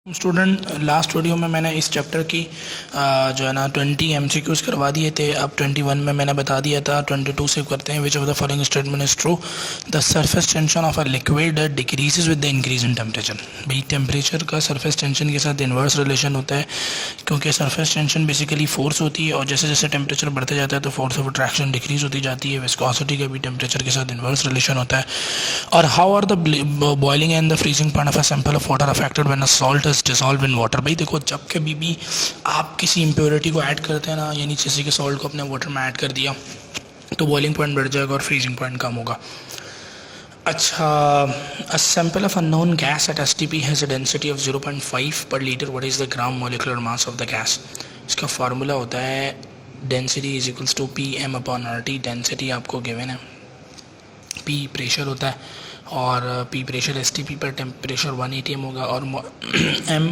Student, last video में मैंने इस चैप्टर की जो है ना 20 MCQs करवा दिए थे। अब 21 में मैंने बता दिया था। 22 से करते हैं। विच of the following statement is true? The surface tension of a liquid decreases with the increase in temperature. भाई टेम्परेचर का सरफेस टेंशन के साथ इन्वर्स रिलेशन होता है, क्योंकि सरफेस टेंशन बेसिकली फोर्स होती है और जैसे जैसे टेम्परेचर बढ़ते जाता है तो फोर्स ऑफ अट्रैक्शन डिक्रीज होती जाती है। विस्कोसिटी का भी टेम्परेचर के साथ इन्वर्स रिलेशन होता है। और how are the boiling and the freezing point of a sample of water affected when a salt is dissolve in water. भाई देखो, जब कभी भी आप किसी इम्प्योरिटी को ऐड करते हैं ना, यानी जैसे कि सॉल्ट को अपने वाटर में ऐड कर दिया, तो बॉइलिंग पॉइंट बढ़ जाएगा और फ्रीजिंग पॉइंट कम होगा। अच्छा, a sample of unknown gas at STP has a density of 0.5 per liter. What is the gram molecular mass of the gas? इसका फार्मूला होता है density is equals to PM/RT। Density आपको given है, P pressure होता है और P pressure STP पर temperature 1 atm होगा और M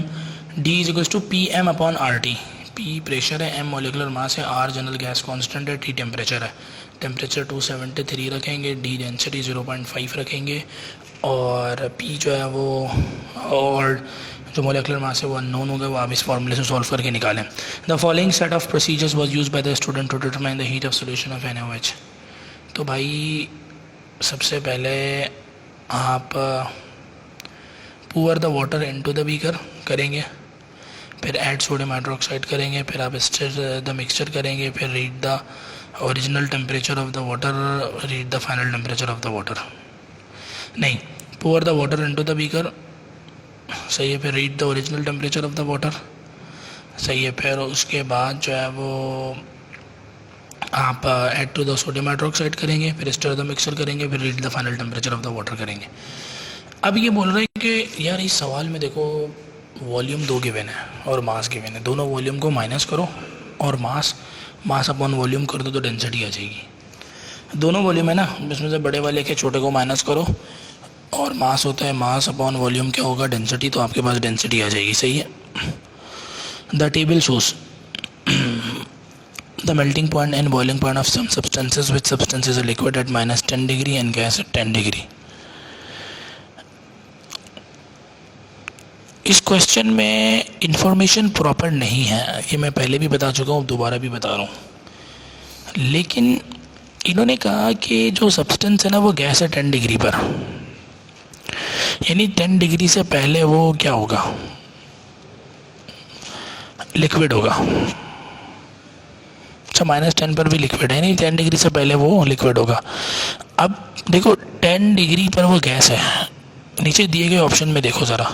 D is equals to PM/RT। P pressure है, M मोलिकुलर मास है, R जनरल गैस कांस्टेंट है, T टेम्परेचर है। टेम्परेचर 273 रखेंगे, D डेंसिटी 0.5 रखेंगे और P जो है वो और जो मोलिकुलर मास है वो अननोन होगा। वो आप इस फॉर्मूले से सॉल्व करके निकालें। The following set of procedures was used by the student to determine the heat of solution of NaOH। तो भाई सबसे पहले आप pour the water into the beaker करेंगे, फिर ऐड सोडियम हाइड्रोक्साइड करेंगे, फिर आप स्टर द मिक्सचर करेंगे, फिर read the original temperature of the water, read the final temperature of the water. नहीं, pour the water into the beaker सही है, फिर read the original temperature of the water सही है, फिर उसके बाद जो है वो आप add to the sodium hydroxide करेंगे, फिर स्टर द मिक्सर करेंगे, फिर read the final temperature of the water करेंगे। अब ये बोल रहे हैं कि यार इस सवाल में देखो वॉल्यूम 2 गिवन है और मास गिवन है। दोनों वॉल्यूम को माइनस करो और मास अपॉन वॉल्यूम कर दो तो डेंसिटी आ जाएगी। दोनों वॉल्यूम है ना, इसमें से बड़े वाले के छोटे को माइनस करो और मास होता है, मास अपॉन वॉल्यूम क्या होगा, डेंसिटी। तो आपके पास डेंसिटी आ जाएगी। सही है। The table shows the melting point and boiling point of some substances, which substance is a liquid at -10 degree and gas at 10 degree। इस क्वेश्चन में इंफॉर्मेशन प्रॉपर नहीं है, ये मैं पहले भी बता चुका हूँ, दोबारा भी बता रहा हूँ। लेकिन इन्होंने कहा कि जो सब्सटेंस है ना वो गैस है 10 डिग्री पर, यानी 10 डिग्री से पहले वो क्या होगा, लिक्विड होगा। अच्छा, -10 पर भी लिक्विड है, नहीं 10 डिग्री से पहले वो लिक्विड होगा। अब देखो 10 डिग्री पर वो गैस है। नीचे दिए गए ऑप्शन में देखो ज़रा,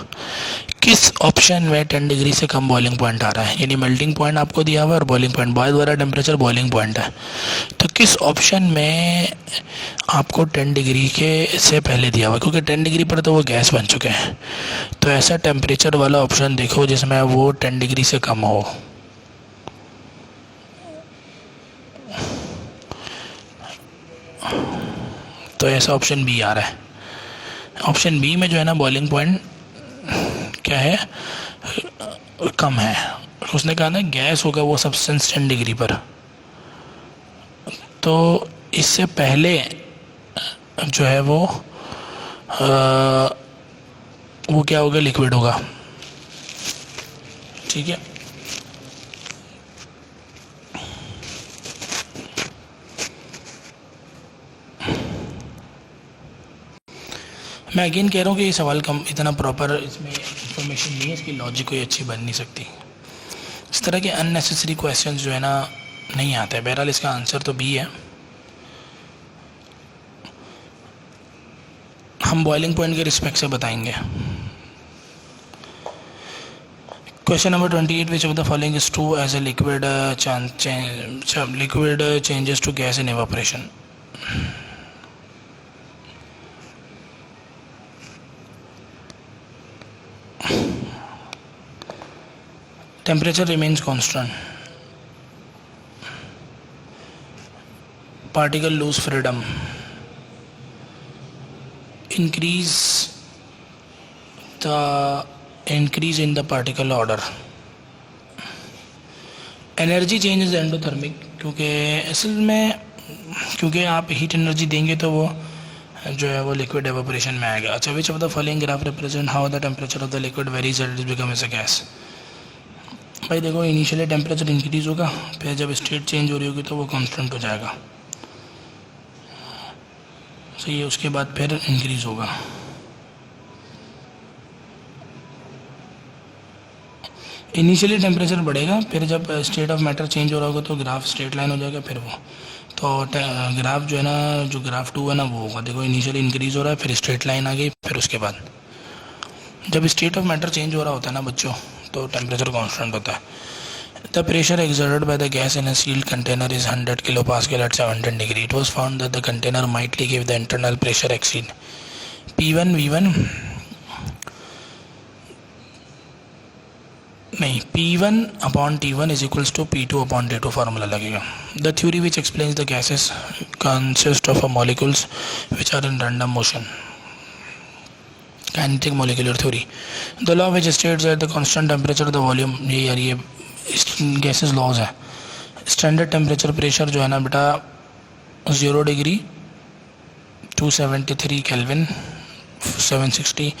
किस ऑप्शन में 10 डिग्री से कम बॉइलिंग पॉइंट आ रहा है, यानी मेल्टिंग पॉइंट आपको दिया हुआ है और बॉइलिंग पॉइंट, बॉयल द्वारा टेम्परेचर बॉइलिंग पॉइंट है। तो किस ऑप्शन में आपको 10 डिग्री के से पहले दिया हुआ है, क्योंकि 10 डिग्री पर तो वो गैस बन चुके हैं। तो ऐसा टेम्परेचर वाला ऑप्शन देखो जिसमें वो 10 डिग्री से कम हो। तो ऐसा ऑप्शन बी आ रहा है। ऑप्शन बी में जो है ना बॉइलिंग पॉइंट क्या है, कम है। उसने कहा ना गैस होगा वो सब्सटेंस 10 डिग्री पर, तो इससे पहले जो है वो क्या होगा, लिक्विड होगा। ठीक है। मैं अगेन कह रहा हूँ कि ये सवाल कम इतना प्रॉपर इसमें इंफॉर्मेशन नहीं है, इसकी लॉजिक कोई अच्छी बन नहीं सकती। इस तरह के अननेसेसरी क्वेश्चंस जो है ना नहीं आते हैं। बहरहाल इसका आंसर तो बी है। हम बॉइलिंग पॉइंट के रिस्पेक्ट से बताएंगे। Question number 28, which of the following is true as a liquid changes to gas in evaporation. Temperature remains constant. Particle lose freedom. Increase in the particle order. Energy change is endothermic, क्योंकि असल में क्योंकि आप heat energy देंगे तो वो जो है वो लिक्विड एवापोरेशन में आएगा। अच्छा, which of the following graph represent how the temperature of the liquid varies and it become as a gas. भाई देखो, इनिशियली टेम्परेचर इंक्रीज होगा, फिर जब स्टेट चेंज हो रही होगी तो वो कांस्टेंट हो जाएगा, सही है, उसके बाद फिर इंक्रीज होगा। इनिशियली टेम्परेचर बढ़ेगा, फिर जब स्टेट ऑफ मैटर चेंज हो रहा होगा तो ग्राफ स्ट्रेट लाइन हो जाएगा, फिर वो तो ग्राफ जो है ना, जो ग्राफ 2 है ना वो होगा, देखो इनिशियली इंक्रीज हो रहा है, फिर स्ट्रेट लाइन आ गई, फिर उसके बाद जब स्टेट ऑफ मैटर चेंज हो रहा होता है ना बच्चों, तो टेम्परेचर कांस्टेंट होता है। The pressure exerted by the gas in a sealed container is 100 kilopascal at 710 degree. It was found that the container might leak if the internal pressure exceed P1 V1 नहीं, P1 upon T1 is equals to P2 upon T2 formula लगेगा। The theory which explains the gases consist of molecules which are in random motion, kinetic molecular theory. The law which states that the constant temperature the volume, ये यार ये gases laws है। Standard temperature pressure जो है ना बेटा 0 degree 273 kelvin 760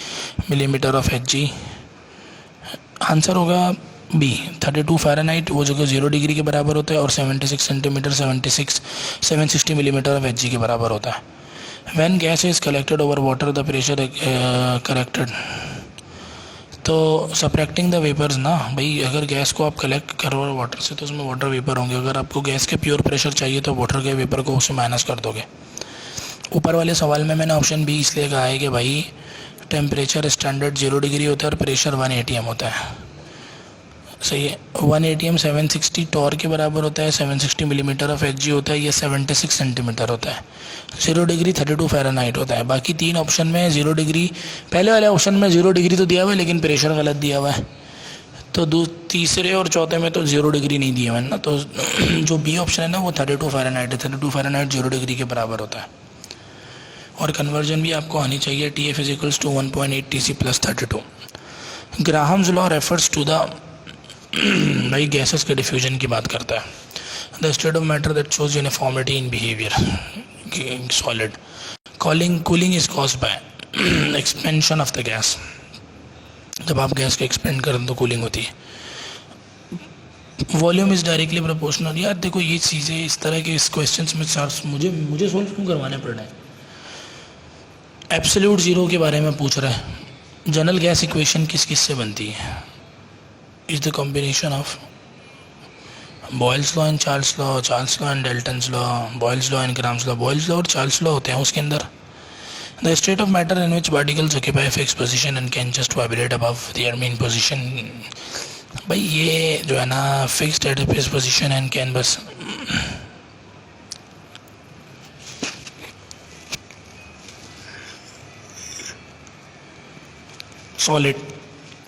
millimetre of Hg। Answer होगा B 32 Fahrenheit, वो जगह 0 डिग्री के बराबर होता है, और 76 सेंटीमीटर 760 मिलीमीटर ऑफ Hg के बराबर होता है। When gas is collected over water the pressure corrected, तो सब्ट्रैक्टिंग द वेपर्स ना भाई, अगर गैस को आप कलेक्ट करो वाटर से तो उसमें वाटर वेपर होंगे, अगर आपको गैस के प्योर प्रेशर चाहिए तो वाटर के वेपर को उससे माइनस कर दोगे। ऊपर वाले सवाल में मैंने ऑप्शन बी इसलिए कहा है कि भाई टेम्परेचर स्टैंडर्ड 0 डिग्री होता है और प्रेशर 1 atm होता है, सही है। 1 atm 760 टॉर के बराबर होता है, 760 मिलीमीटर ऑफ Hg होता है, ये 76 सेंटीमीटर होता है। 0 डिग्री 32 फ़ारेनहाइट होता है। बाकी तीन ऑप्शन में 0 डिग्री, पहले वाले ऑप्शन में 0 डिग्री तो दिया हुआ है लेकिन प्रेशर गलत दिया हुआ है, तो तीसरे और चौथे में तो 0 डिग्री नहीं दिया हुआ है ना, तो जो बी ऑप्शन है ना वो 32 फ़ारेनहाइट है। 32 फ़ारेनहाइट 0 डिग्री के बराबर होता है। और कन्वर्जन भी आपको आनी चाहिए, TF is equals to 1.8 TC plus 32। Graham's law refers to the, भाई गैसेस के डिफ्यूजन की बात करता है। The state of matter that shows uniformity in behaviour solid. Cooling is caused by expansion of the gas, जब आप gas को expand करें तो कूलिंग होती है। Volume is directly proportional. यार देखो ये चीज़ें इस तरह के इस क्वेश्चंस में मुझे सोल्व क्यों करवाने पड़ रहे हैं। एब्सोल्यूट ज़ीरो के बारे में पूछ रहा है। जनरल गैस इक्वेशन किस किस से बनती है? Is the combination of Boyle's law and Charles law and Dalton's law, Boyle's law and Graham's law. Boyle's law और चार्ल्स लॉ होते हैं उसके अंदर। The state of matter in which particles occupy fix position and can just vibrate above their mean position. भाई ये जो है ना fixed at fix position and can बस solid.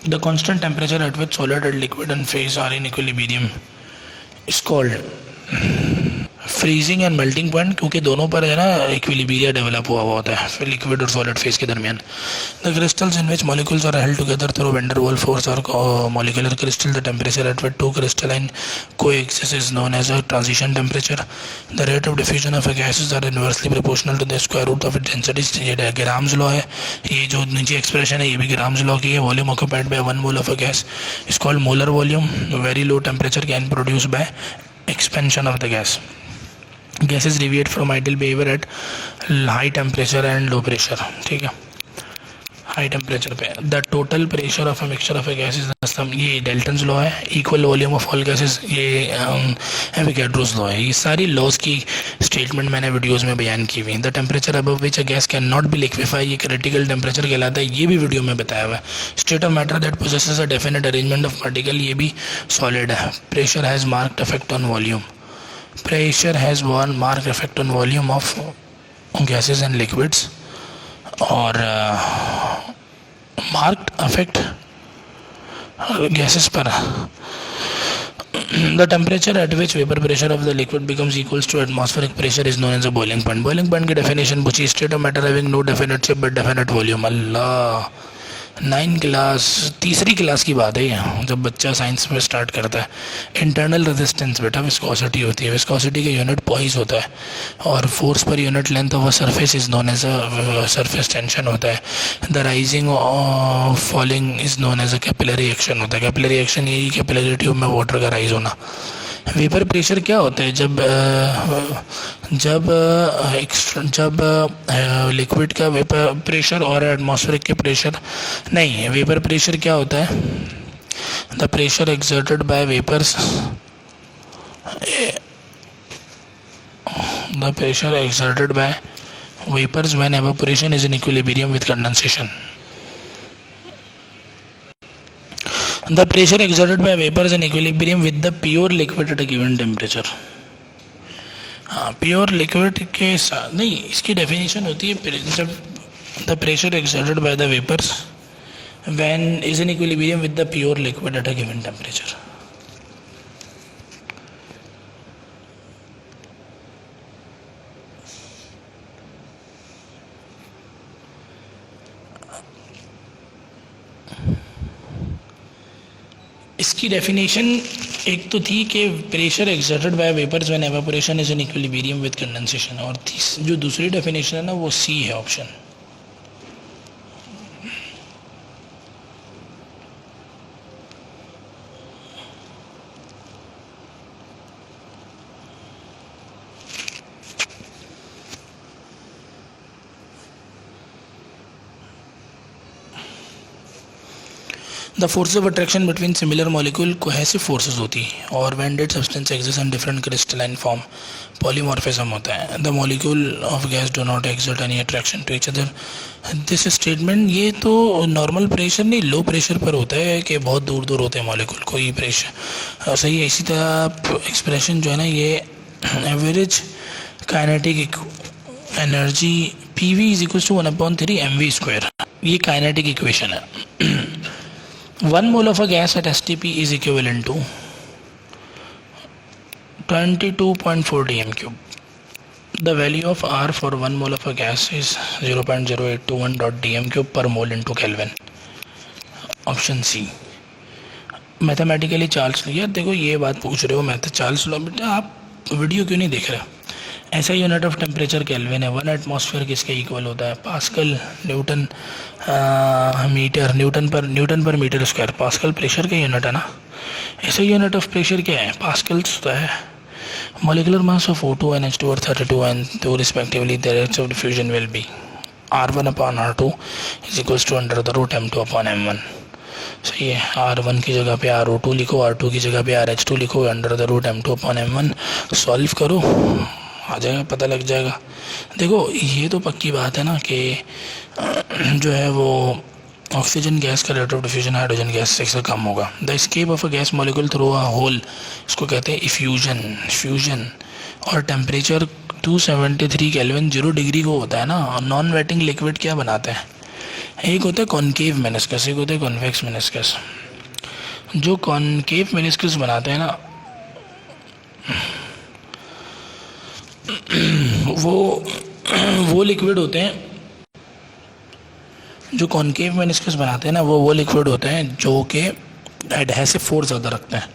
The constant temperature at which solid and liquid and phase are in equilibrium is called freezing and melting point, क्योंकि दोनों पर है ना इक्विलिब्रिया डेवलप हुआ होता है फिर लिक्विड और सॉलिड फेज के दरमियान। The crystals in which molecules are held together through van der Waals force और molecular crystal, the temperature at which two crystalline coexist is known as a transition temperature. The rate of diffusion of gases are inversely proportional to the square root of its density. ये Graham's law है, ये जो नीचे expression है ये भी grams law की है। Volume occupied by 1 mole of a gas is called molar volume. Very low temperature can produce by expansion of the gas. Gases deviate from ideal behavior at high temperature and low pressure, ठीक है। High temperature पे the total pressure of a mixture of a gases the sum, ये Dalton's law है। Equal volume of all gases, ये Avogadro's law है। ये सारी laws की स्टेटमेंट मैंने वीडियोस में बयान की हुई। The temperature above which a gas can not be liquefy, ये क्रिटिकल टेम्परेचर कहलाता है, ये भी वीडियो में बताया हुआ है। State of matter that possesses a definite arrangement of particle, ये भी सॉलिड है। Pressure has marked effect on volume, pressure has one marked effect on volume of gases and liquids, और marked effect gases पर the temperature at which vapor pressure of the liquid becomes equals to atmospheric pressure is known as a boiling point. boiling point की definition पूछी, state of matter having no definite shape but definite volume। Allah, 9 class, तीसरी class की बात है ये, जब बच्चा science में स्टार्ट करता है। इंटरनल रेजिस्टेंस बेटा विस्कोसिटी होती है, विस्कोसिटी का यूनिट पॉइस होता है, और फोर्स पर unit length of a surface is known as a surface tension होता है। द राइजिंग और falling is known as a capillary action होता है। कैपिलरी एक्शन यही कैपिलरी ट्यूब में वाटर का राइज होना। वेपर प्रेशर क्या होता है? जब लिक्विड का वेपर प्रेशर और एटमॉस्फेरिक के प्रेशर नहीं, वेपर प्रेशर क्या होता है? The pressure exerted by vapours, the pressure exerted by vapours when evaporation is in equilibrium with condensation. The pressure exerted by vapors in equilibrium with the pure liquid at a given temperature. हाँ, pure liquid के साथ नहीं, इसकी definition होती है जब the pressure exerted by the vapours when is in equilibrium with the pure liquid at a given temperature. इसकी definition एक तो थी कि pressure exerted by vapours when evaporation is in equilibrium with condensation, और जो दूसरी डेफिनेशन है ना वो सी है option. The force of attraction between similar molecule cohesive forces होती है, और when dead substance exist in different crystalline form polymorphism होता है। The molecule of gas do not exert any attraction to each other. This statement ये तो normal pressure नहीं, low pressure पर होता है कि बहुत दूर दूर होते हैं मॉलिक्यूल, कोई प्रेशर सही है। इसी तरह एक्सप्रेशन जो है ना, ये average kinetic energy PV is equal to 1/3 mv², ये काइनेटिक इक्वेशन है। 1 mole of a gas at STP is equivalent to 22.4 dm³. The value of R for 1 mole of a gas is 0.0821 dm³ per mole into Kelvin. Option C. Mathematically charge लिया। देखो ये बात पूछ रहे हो math charge लो, बेटा आप video क्यों नहीं देख रहे? ऐसा यूनिट ऑफ टेम्परेचर केल्विन है। 1 एटमॉस्फेयर किसके इक्वल होता है? पास्कल, न्यूटन मीटर, न्यूटन पर मीटर स्क्वायर। पास्कल प्रेशर का यूनिट है ना। ऐसा यूनिट ऑफ प्रेशर क्या है? पास्कल्स होता है। Molecular mass of O2 and H2 और 32 and 2 respectively, the rates of diffusion will be R1/R2 is equals to √ m2/m1। सही है। R1 की जगह पे RO2 लिखो, R2 की जगह पे RH2 लिखो, √ m2/m1। सॉल्व करो, आ जाएगा, पता लग जाएगा। देखो ये तो पक्की बात है ना कि जो है वो ऑक्सीजन गैस का rate of diffusion hydrogen gas से कम होगा। The escape of a gas molecule through a hole, इसको कहते हैं इफ्यूजन। और टेम्परेचर 273 केल्विन 0 डिग्री को होता है ना। और नॉन वेटिंग लिक्विड क्या बनाते हैं? एक होता है कॉनकेव मेनिस्कस, एक होता है कॉन्वेक्स मेनिस्कस। जो कॉनकेव मेनिस्कस बनाते हैं ना, वो लिक्विड होते हैं, जो कॉनकेव मेनिस्कस बनाते हैं ना, वो लिक्विड होते हैं जो कि एडहेसिव फोर्स ज़्यादा रखते हैं।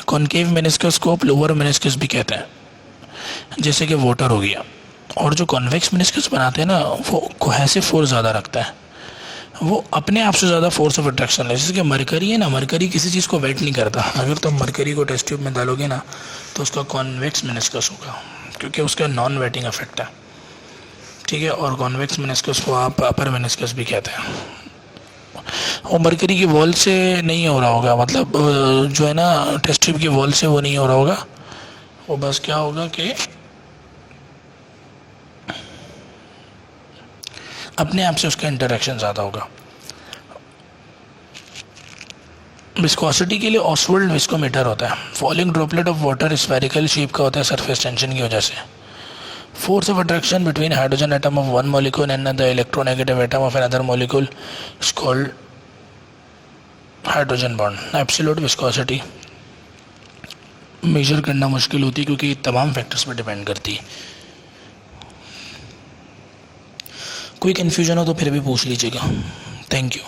कॉनकेव मेनिस्कस को लोअर मेनिस्कस भी कहते हैं, जैसे कि वाटर हो गया। और जो कॉन्वेक्स मेनिस्कस बनाते हैं ना, वो कोहेसिव फोर्स ज़्यादा रखता है, वो अपने आप से ज़्यादा फोर्स ऑफ अट्रैक्शन है। जैसे कि मरकरी है ना, मरकरी किसी चीज़ को वेट नहीं करता। अगर तुम मरकरी को टेस्ट ट्यूब में डालोगे ना तो उसका कॉन्वेक्स मेनिस्कस होगा, क्योंकि उसका नॉन वेटिंग इफेक्ट है, ठीक है। और कॉन्वेक्स मेनिस्कस को आप अपर मेनिस्कस भी कहते हैं। और मरकरी की वॉल से नहीं हो रहा होगा, मतलब जो है ना टेस्ट ट्यूब की वॉल से वो नहीं हो रहा होगा, वो बस क्या होगा कि अपने आप से उसका इंटरेक्शन ज़्यादा होगा। विस्कोसिटी के लिए ऑसवाल्ड विस्कोमीटर होता है। Falling droplet of water spherical shape का होता है सरफेस टेंशन की वजह से। Force of attraction between hydrogen atom of one molecule and the electronegative atom of another molecule is called hydrogen bond. Absolute viscosity measure करना मुश्किल होती है क्योंकि तमाम फैक्टर्स पर डिपेंड करती है। कोई कन्फ्यूजन हो तो फिर भी पूछ लीजिएगा। Thank you.